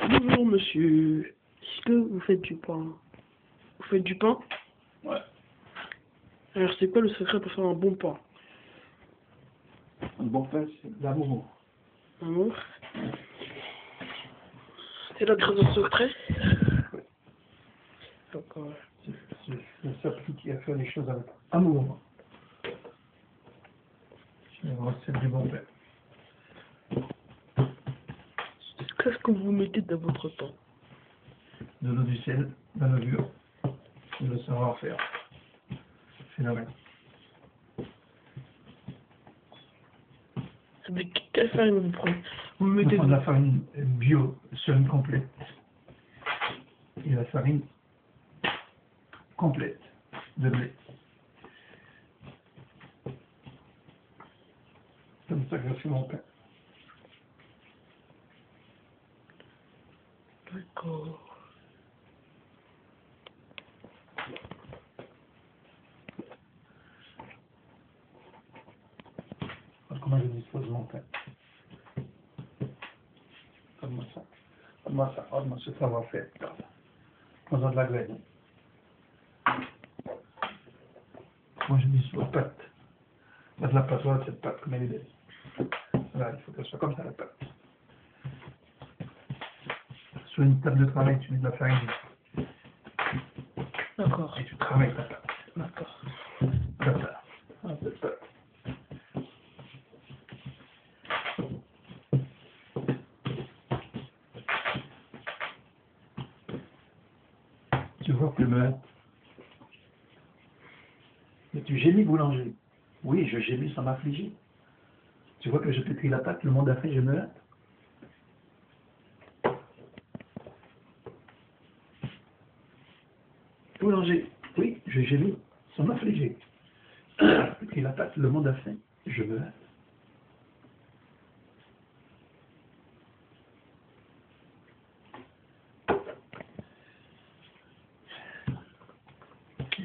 Bonjour monsieur, est-ce que vous faites du pain? Vous faites du pain? Ouais. Alors c'est quoi le secret pour faire un bon pain? Un bon pain, c'est l'amour. Amour? C'est là très secret? Ouais. D'accord. Je s'applique à faire les choses avec amour. C'est une recette du bon pain. Qu'est-ce que vous mettez dans votre pain? De l'eau, du sel, de la levure, de le savoir-faire. C'est la règle. Avec quelle farine vous prenez? Vous On mettez prend de la farine bio, semi complète. Et la farine complète de blé. Comme ça que je fais mon pain. D'accord. Alors, comment je dispose mon pain? Regarde-moi ça. Regarde-moi ça. Regarde-moi ce savoir-faire. Regarde. Prends-en de la graine. Moi je dispose pâte. Pas de la pâte, voilà cette pâte comme elle est belle. Voilà, il faut qu'elle soit comme ça la pâte. Sur une table de travail, tu mets de la farine D'accord. et tu travailles ta pâte. D'accord. Comme ça. Voilà, cette pâte. Tu vois que me hâte. Mais tu gémis, boulanger. Oui, je gémis sans m'affliger. Tu vois que je pétris la pâte, le monde a fait, je me hâte. Boulanger. Oui, je gémis sans m'affliger. Je pétris la pâte, le monde a fait, je me hâte.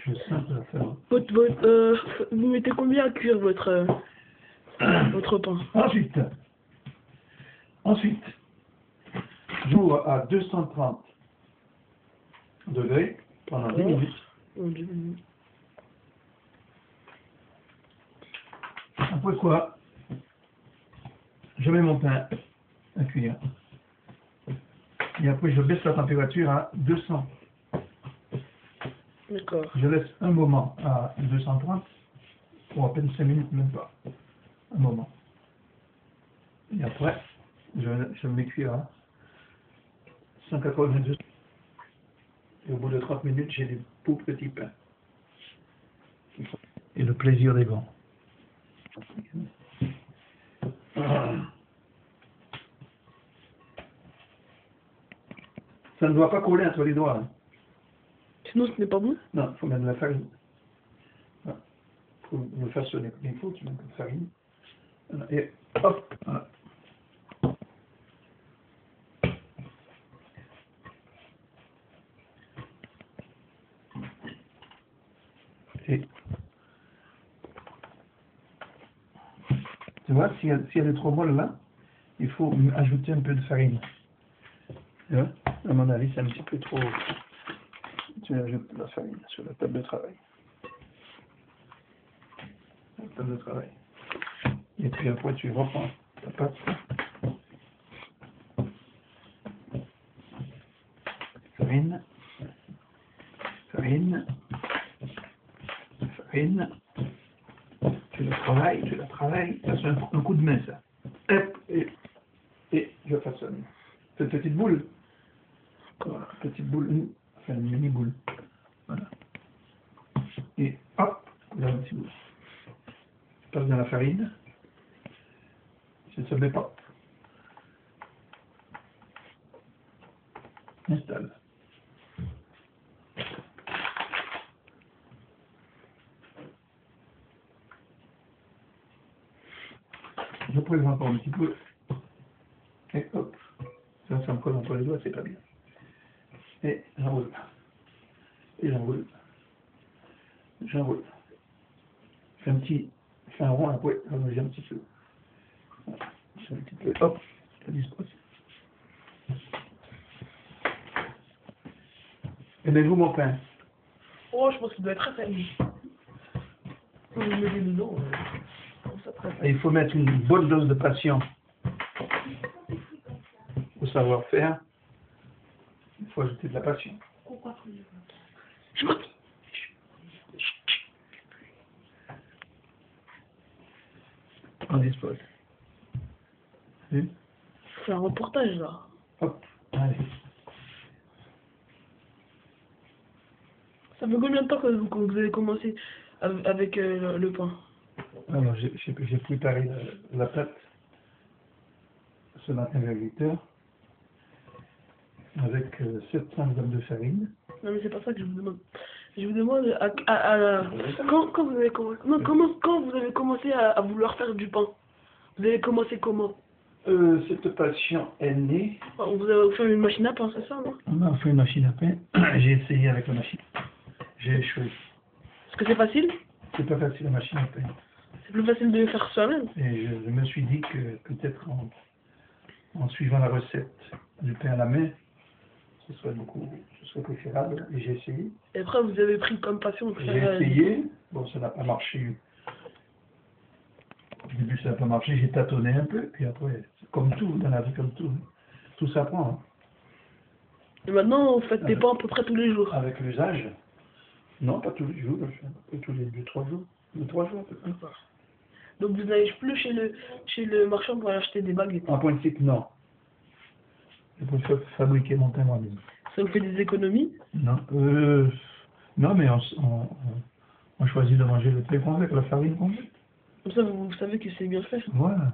Je sens la faire. Vous mettez combien à cuire votre pain? Ensuite, j'ouvre à 230 degrés pendant 10 minutes. Après quoi, je mets mon pain à cuire. Et après, je baisse la température à 200. D'accord. Je laisse un moment à 230 pour à peine 5 minutes, même pas. Un moment. Et après, je mets cuire à 182. Et au bout de 30 minutes, j'ai des beaux petits pains. Et le plaisir des grands. Ça ne doit pas coller entre les doigts. Hein. Sinon ce n'est pas bon? Non, il faut mettre de la farine. Il faut le façonner comme il faut, tu mets de la farine. Et hop, voilà. Et tu vois, si elle est trop molle là, il faut ajouter un peu de farine. Tu vois, à mon avis, c'est un petit peu trop. Tu ajoutes de la farine sur la table de travail. La table de travail. Et puis après, tu reprends ta pâte. Farine. Farine. Farine. Tu la travailles. Ça, c'est un coup de main, ça. Hop, et je façonne. Cette petite boule. Voilà, petite boule. Enfin, une mini boule. Voilà. Et hop, là, un petit bout. Je passe dans la farine. Ça se met pas. Installe. Je prélève encore un petit peu. Et hop. Ça me colle entre les doigts, c'est pas bien. Et j'enroule. Et j'enroule. J'enroule. Je fais fais un rond, après, allongez un petit peu. Voilà. Un petit peu, hop, ça dispose. Aimez-vous mon pain? Oh, je pense qu'il doit être très salé. Vous le mettez dedans, comme ça très Et il faut mettre une bonne dose de patience au savoir-faire. Il faut ajouter de la patience. Je m'en- On dispose. Oui. C'est un reportage là. Hop, allez. Ça fait combien de temps que vous avez commencé avec le pain? Alors, j'ai préparé la pâte ce matin vers 8 heures avec 700 grammes de farine. Non mais c'est pas ça que je vous demande. Je vous demande quand vous avez commencé, non, quand vous avez commencé à vouloir faire du pain. Vous avez commencé comment? Cette passion est née. Vous avez fait une machine à pain, c'est ça, non? On a fait une machine à pain. J'ai essayé avec la machine. J'ai échoué. Est-ce que c'est facile? C'est pas facile la machine à pain. C'est plus facile de le faire soi-même. Et je me suis dit que peut-être en suivant la recette du pain à la main, ce serait préférable. Et j'ai essayé. Et après vous avez pris comme passion de J'ai faire, essayé. Bon, ça n'a pas marché. Au début, ça n'a pas marché. J'ai tâtonné un peu. Puis après, comme tout, dans la vie, comme tout, tout s'apprend. Hein. Et maintenant vous faites des pains à peu près tous les jours. Avec l'usage. Non, pas tous les jours. Je fais à peu près tous les 2-3 jours. 2-3 jours à peu près. Donc vous n'allez plus chez le marchand pour acheter des baguettes. En principe, non. Je préfère fabriquer mon pain moi-même. Ça vous fait des économies? Non, non, mais on choisit de manger le pain qu'on veut, avec la farine qu'on veut. Comme ça vous savez que c'est bien fait. Voilà.